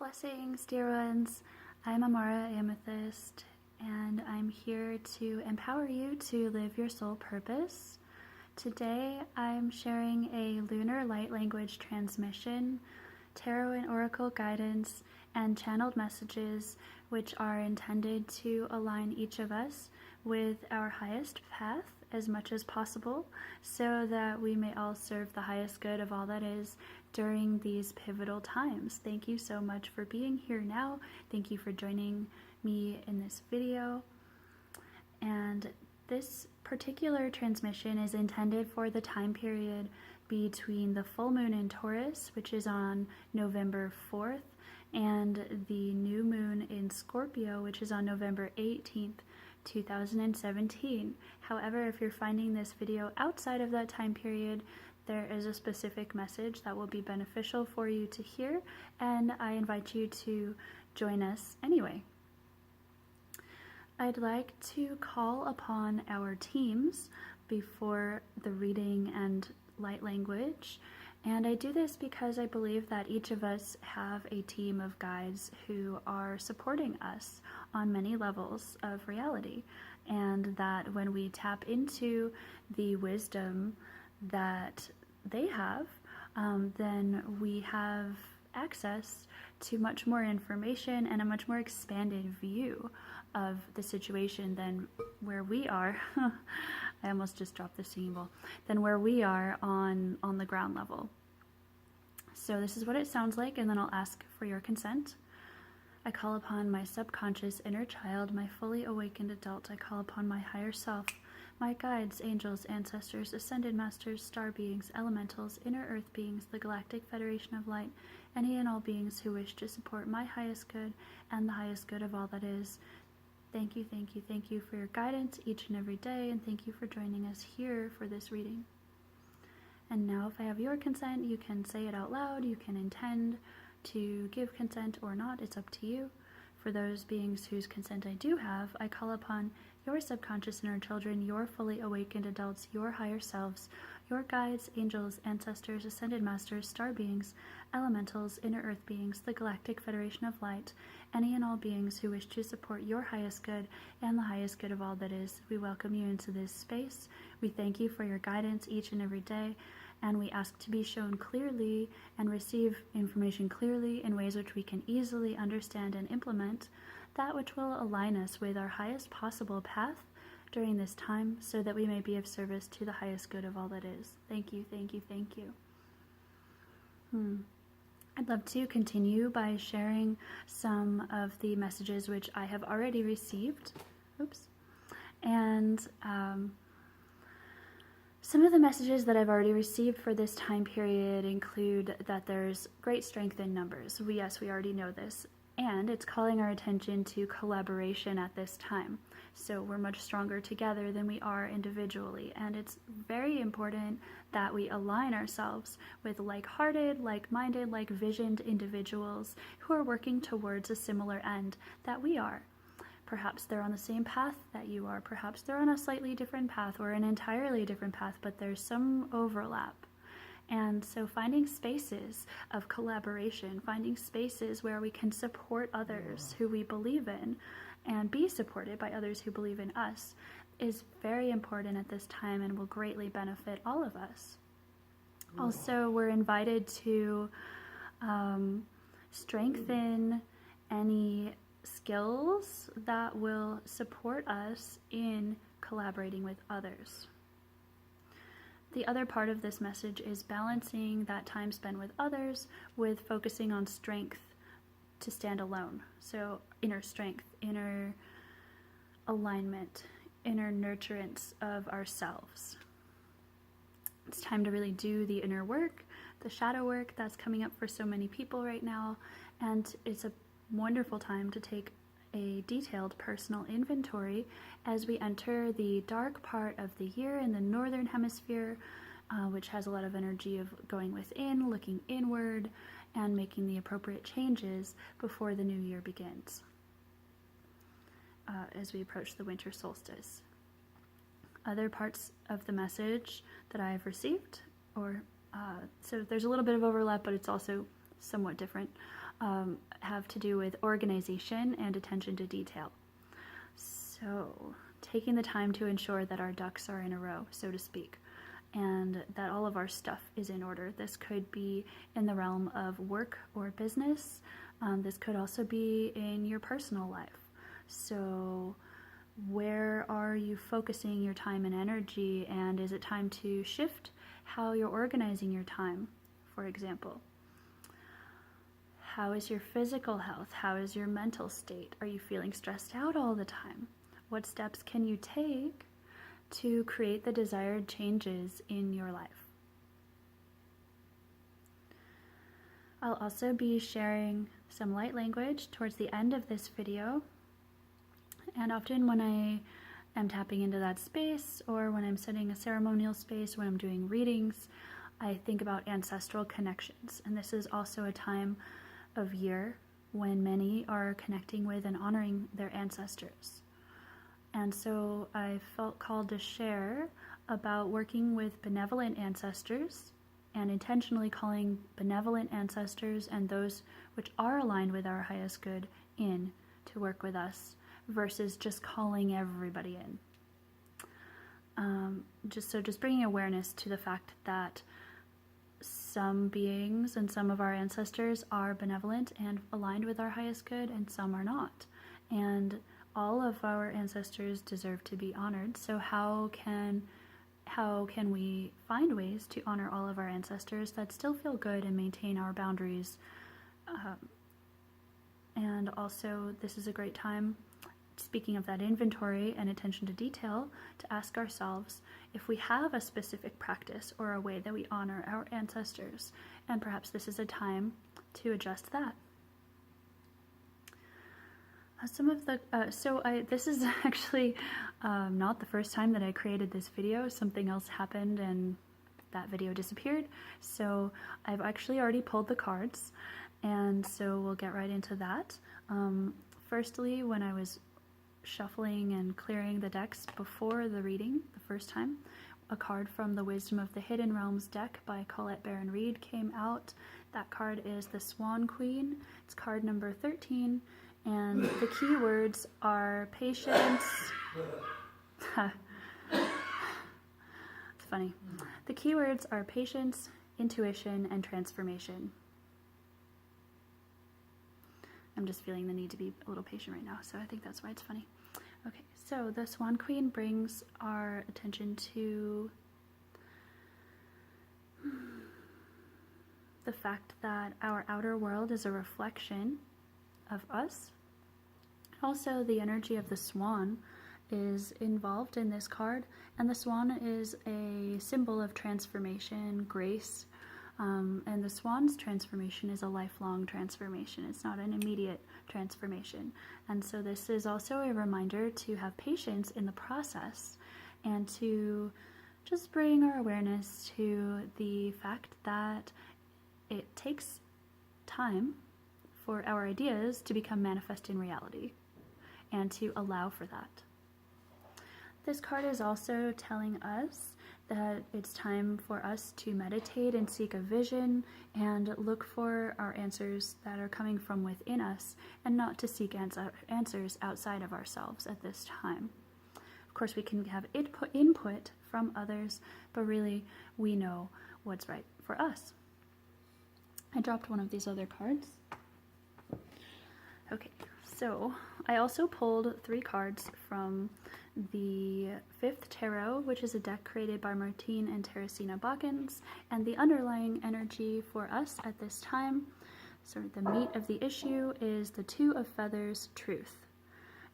Blessings, dear ones. I'm Amara, Amethyst, and I'm here to empower you to live your soul purpose. Today, I'm sharing a lunar light language transmission, tarot and oracle guidance, and channeled messages which are intended to align each of us with our highest path as much as possible so that we may all serve the highest good of all that is during these pivotal times. Thank you so much for being here now. Thank you for joining me in this video. And this particular transmission is intended for the time period between the full moon in Taurus, which is on November 4th, and the new moon in Scorpio, which is on November 18th, 2017. However, if you're finding this video outside of that time period, there is a specific message that will be beneficial for you to hear, and I invite you to join us anyway. I'd like to call upon our teams before the reading and light language, and I do this because I believe that each of us have a team of guides who are supporting us on many levels of reality, and that when we tap into the wisdom that they have, then we have access to much more information and a much more expanded view of the situation than where we are. I almost just dropped the singing bowl. Than where we are on the ground level. So this is what it sounds like, and then I'll ask for your consent. I call upon my subconscious inner child, my fully awakened adult. I call upon my higher self, my guides, angels, ancestors, ascended masters, star beings, elementals, inner earth beings, the Galactic Federation of Light, any and all beings who wish to support my highest good and the highest good of all that is. Thank you, thank you, thank you for your guidance each and every day, and thank you for joining us here for this reading. And now, if I have your consent, you can say it out loud, you can intend to give consent or not, it's up to you. For those beings whose consent I do have, I call upon your subconscious inner children, your fully awakened adults, your higher selves, your guides, angels, ancestors, ascended masters, star beings, elementals, inner earth beings, the Galactic Federation of Light, any and all beings who wish to support your highest good and the highest good of all that is. We welcome you into this space. We thank you for your guidance each and every day, and we ask to be shown clearly and receive information clearly in ways which we can easily understand and implement, that which will align us with our highest possible path during this time, so that we may be of service to the highest good of all that is. Thank you, thank you, thank you. I'd love to continue by sharing some of the messages which I have already received. And some of the messages that I've already received for this time period include that there's great strength in numbers. Yes, we already know this. And it's calling our attention to collaboration at this time. So we're much stronger together than we are individually. And it's very important that we align ourselves with like-hearted, like-minded, like-visioned individuals who are working towards a similar end that we are. Perhaps they're on the same path that you are. Perhaps they're on a slightly different path or an entirely different path, but there's some overlap. And so finding spaces of collaboration, finding spaces where we can support others who we believe in and be supported by others who believe in us is very important at this time and will greatly benefit all of us. Also, we're invited to strengthen any skills that will support us in collaborating with others. The other part of this message is balancing that time spent with others with focusing on strength to stand alone. So inner strength, inner alignment, inner nurturance of ourselves. It's time to really do the inner work, the shadow work that's coming up for so many people right now, and it's a wonderful time to take a detailed personal inventory as we enter the dark part of the year in the northern hemisphere, which has a lot of energy of going within, looking inward, and making the appropriate changes before the new year begins, as we approach the winter solstice. Other parts of the message that I've received, so there's a little bit of overlap, but it's also somewhat different, have to do with organization and attention to detail. So taking the time to ensure that our ducks are in a row, so to speak, and that all of our stuff is in order. This could be in the realm of work or business. This could also be in your personal life. So where are you focusing your time and energy, and is it time to shift how you're organizing your time, for example? How is your physical health? How is your mental state? Are you feeling stressed out all the time? What steps can you take to create the desired changes in your life? I'll also be sharing some light language towards the end of this video. And often when I am tapping into that space, or when I'm setting a ceremonial space, when I'm doing readings, I think about ancestral connections. And this is also a time of year when many are connecting with and honoring their ancestors. And so I felt called to share about working with benevolent ancestors and intentionally calling benevolent ancestors and those which are aligned with our highest good in to work with us versus just calling everybody in. Just bringing awareness to the fact that some beings and some of our ancestors are benevolent and aligned with our highest good, and some are not. And all of our ancestors deserve to be honored. So how can we find ways to honor all of our ancestors that still feel good and maintain our boundaries? And also, this is a great time, speaking of that inventory and attention to detail, to ask ourselves if we have a specific practice or a way that we honor our ancestors, and perhaps this is a time to adjust that. This is actually not the first time that I created this video. Something else happened and that video disappeared. So I've actually already pulled the cards, and so we'll get right into that. Firstly, when I was shuffling and clearing the decks before the reading the first time, a card from the Wisdom of the Hidden Realms deck by Colette Baron Reed came out. That card is the Swan Queen. It's card number 13, and the key words are patience. It's funny. The key words are patience, intuition, and transformation. I'm just feeling the need to be a little patient right now, so I think that's why it's funny. Okay, so the Swan Queen brings our attention to the fact that our outer world is a reflection of us. Also, the energy of the swan is involved in this card, and the swan is a symbol of transformation, grace, and the swan's transformation is a lifelong transformation. It's not an immediate transformation. And so this is also a reminder to have patience in the process and to just bring our awareness to the fact that it takes time for our ideas to become manifest in reality and to allow for that. This card is also telling us that it's time for us to meditate and seek a vision and look for our answers that are coming from within us, and not to seek answers outside of ourselves at this time. Of course, we can have input from others, but really we know what's right for us. I dropped one of these other cards. Okay, so I also pulled 3 cards from the 5th Tarot, which is a deck created by Martine and Teresina Bockens, and the underlying energy for us at this time, sort of the meat of the issue, is the 2 of Feathers, Truth.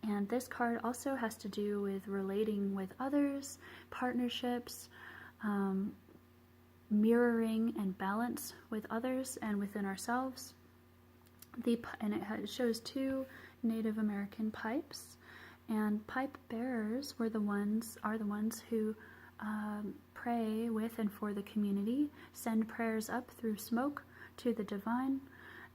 And this card also has to do with relating with others, partnerships, mirroring and balance with others and within ourselves. And it shows 2 Native American pipes. And pipe bearers are the ones who pray with and for the community, send prayers up through smoke to the divine,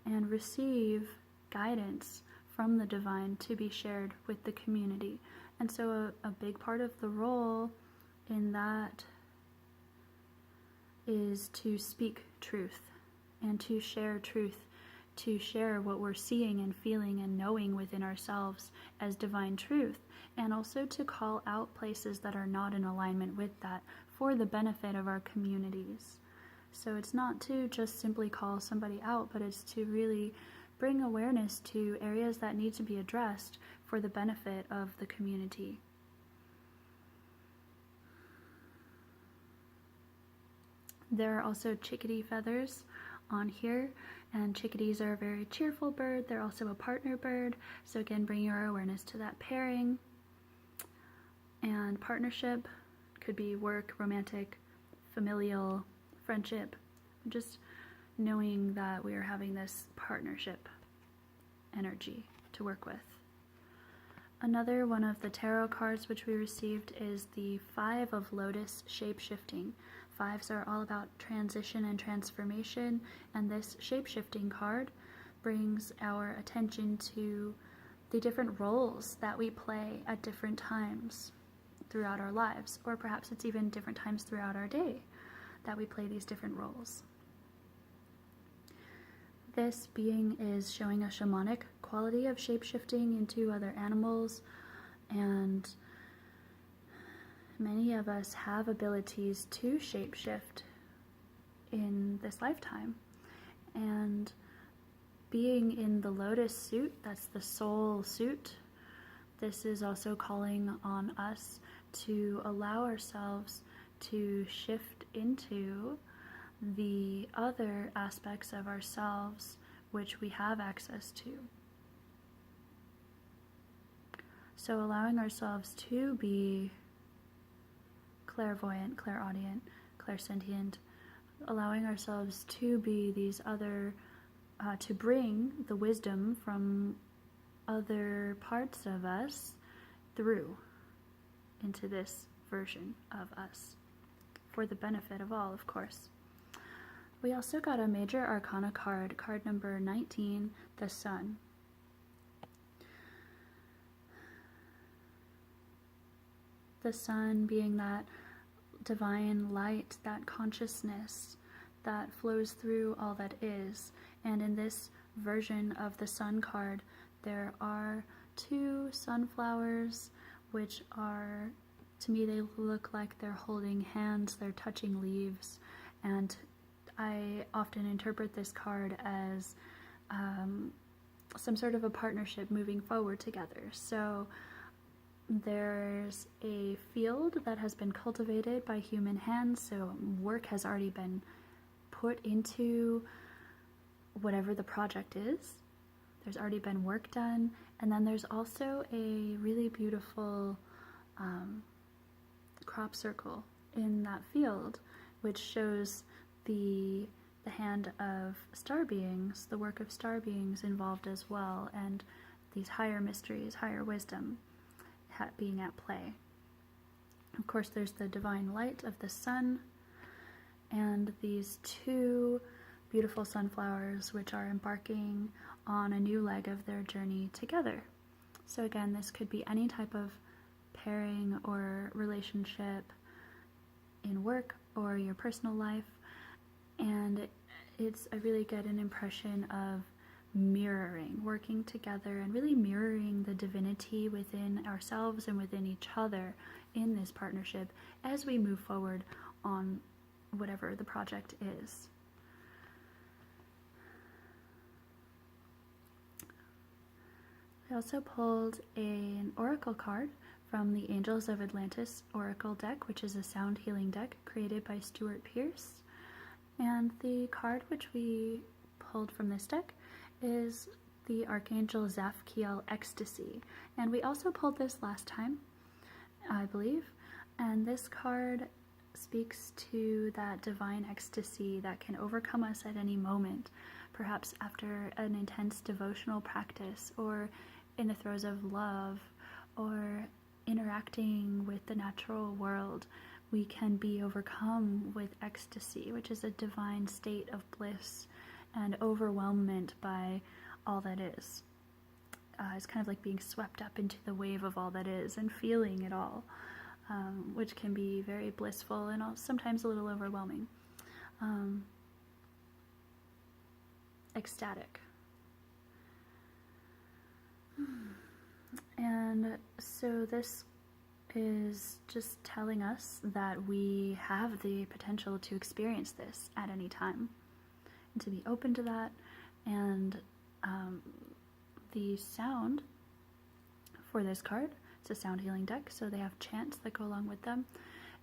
and receive guidance from the divine to be shared with the community. And so a big part of the role in that is to speak truth and to share truth to share what we're seeing and feeling and knowing within ourselves as divine truth, and also to call out places that are not in alignment with that for the benefit of our communities. So it's not to just simply call somebody out, but it's to really bring awareness to areas that need to be addressed for the benefit of the community. There are also chickadee feathers on here, and chickadees are a very cheerful bird. They're also a partner bird, so again, bring your awareness to that pairing. And partnership could be work, romantic, familial, friendship, just knowing that we are having this partnership energy to work with. Another one of the tarot cards which we received is the Five of Lotus, Shape-Shifting. Fives are all about transition and transformation, and this shape-shifting card brings our attention to the different roles that we play at different times throughout our lives, or perhaps it's even different times throughout our day that we play these different roles. This being is showing a shamanic quality of shape-shifting into other animals, and many of us have abilities to shape-shift in this lifetime. And being in the lotus suit, that's the soul suit, this is also calling on us to allow ourselves to shift into the other aspects of ourselves which we have access to. So allowing ourselves to be clairvoyant, clairaudient, clairsentient, allowing ourselves to be these other, to bring the wisdom from other parts of us through into this version of us, for the benefit of all, of course. We also got a major arcana card, card number 19, the Sun. The Sun being that divine light, that consciousness that flows through all that is. And in this version of the Sun card, there are two sunflowers, which are, to me, they look like they're holding hands, they're touching leaves, and I often interpret this card as some sort of a partnership moving forward together. So there's a field that has been cultivated by human hands, so work has already been put into whatever the project is. There's already been work done, and then there's also a really beautiful crop circle in that field, which shows the hand of star beings, the work of star beings involved as well, and these higher mysteries, higher wisdom being at play. Of course, there's the divine light of the sun, and these two beautiful sunflowers which are embarking on a new leg of their journey together. So again, this could be any type of pairing or relationship in work or your personal life, and it's a really good an impression of mirroring, working together and really mirroring the divinity within ourselves and within each other in this partnership as we move forward on whatever the project is. I also pulled an oracle card from the Angels of Atlantis Oracle deck, which is a sound healing deck created by Stuart Pearce. And the card which we pulled from this deck is the Archangel Zaphiel Ecstasy. And we also pulled this last time, I believe. And this card speaks to that divine ecstasy that can overcome us at any moment, perhaps after an intense devotional practice, or in the throes of love, or interacting with the natural world. We can be overcome with ecstasy, which is a divine state of bliss and overwhelmment by all that is. It's kind of like being swept up into the wave of all that is and feeling it all, which can be very blissful and sometimes a little overwhelming. Ecstatic And so this is just telling us that we have the potential to experience this at any time and to be open to that. And the sound for this card, it's a sound healing deck, so they have chants that go along with them,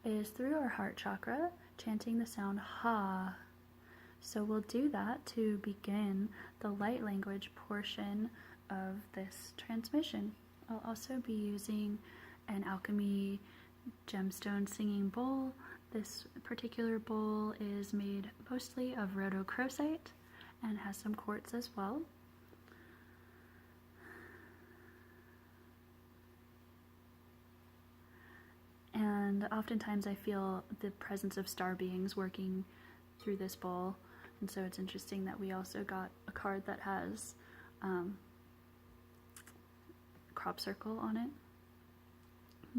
is through our heart chakra, chanting the sound ha. So we'll do that to begin the light language portion of this transmission. I'll also be using an alchemy gemstone singing bowl. This particular bowl is made mostly of rhodochrosite and has some quartz as well. And oftentimes I feel the presence of star beings working through this bowl, and so it's interesting that we also got a card that has crop circle on it.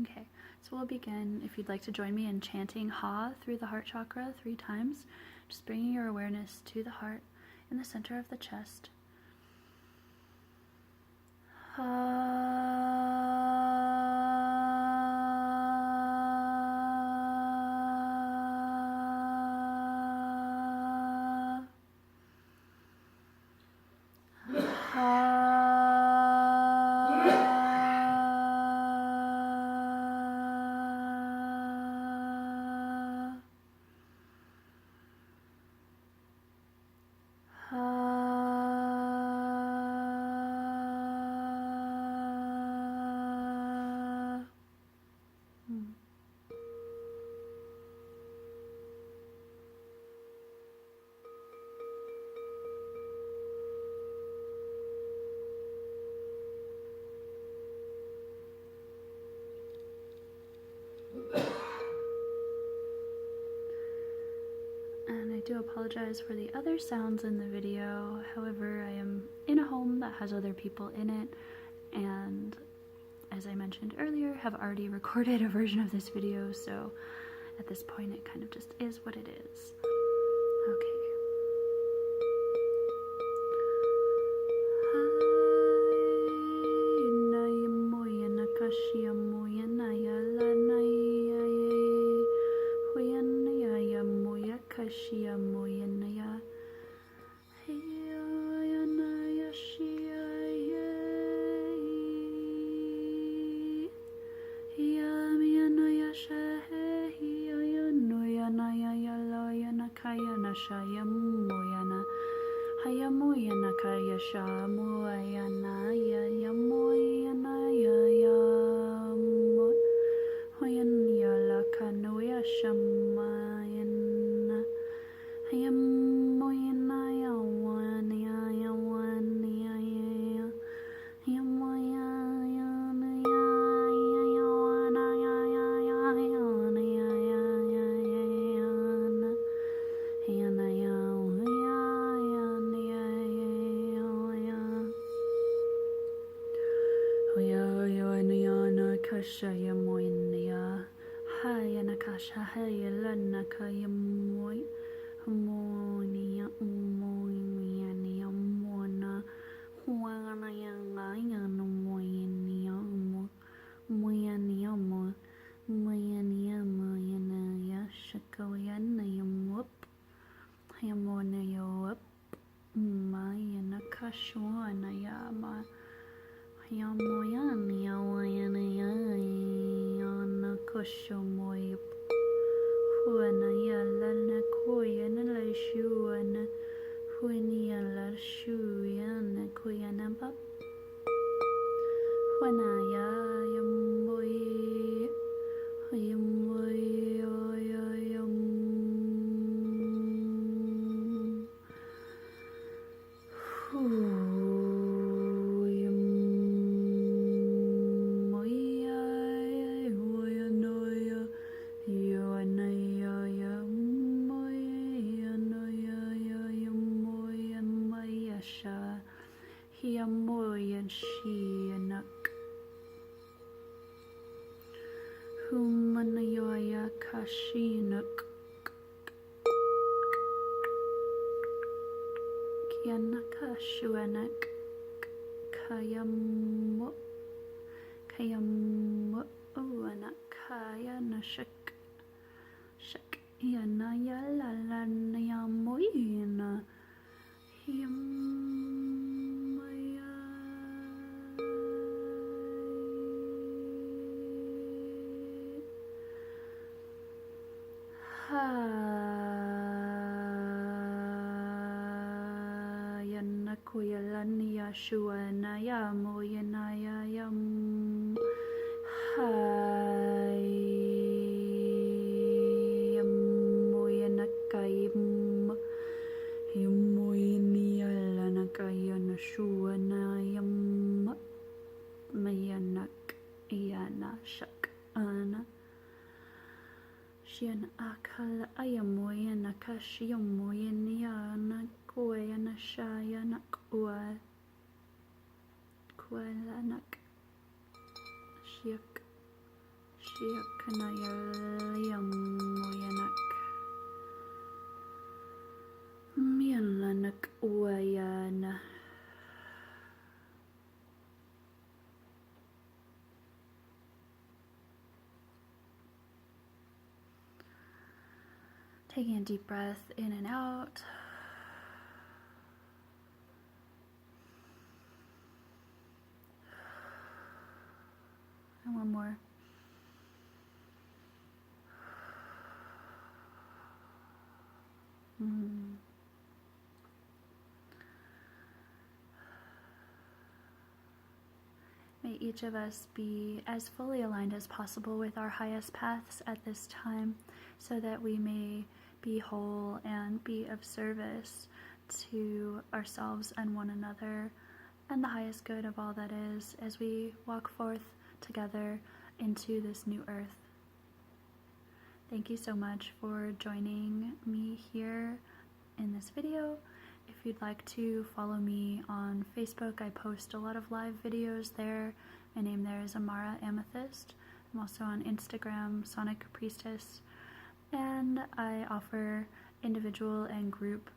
Okay, so we'll begin. If you'd like to join me in chanting Ha through the heart chakra 3 times, just bringing your awareness to the heart in the center of the chest. Ha. And I do apologize for the other sounds in the video. However, I am in a home that has other people in it, and as I mentioned earlier, have already recorded a version of this video, so at this point it kind of just is what it is. Okay. kayam kayam uana kayana shak shak yana yala yamoyina yamaya yana kuyalan yashua na yamoyina yam Hai yamoyina kayam yamoyini alana kayana shua na yam mayanak yana shak ana Shian akala ayamoyana kashiyamoyini yana koyana shayana kwa kwalanak shiak shiakanayayamoyanak mialanak wayana taking a deep breath in and out. And one more. May each of us be as fully aligned as possible with our highest paths at this time, so that we may be whole and be of service to ourselves and one another, and the highest good of all that is, as we walk forth together into this new earth. Thank you so much for joining me here in this video. If you'd like to follow me on Facebook, I post a lot of live videos there. My name there is Amara Amethyst. I'm also on Instagram, Sonic Priestess, and I offer individual and group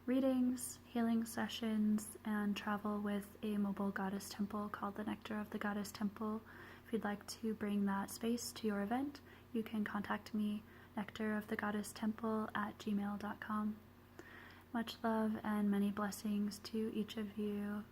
readings, healing sessions, and travel with a mobile goddess temple called the Nectar of the Goddess Temple. If you'd like to bring that space to your event, you can contact me, nectarofthegoddesstemple@gmail.com. Much love and many blessings to each of you.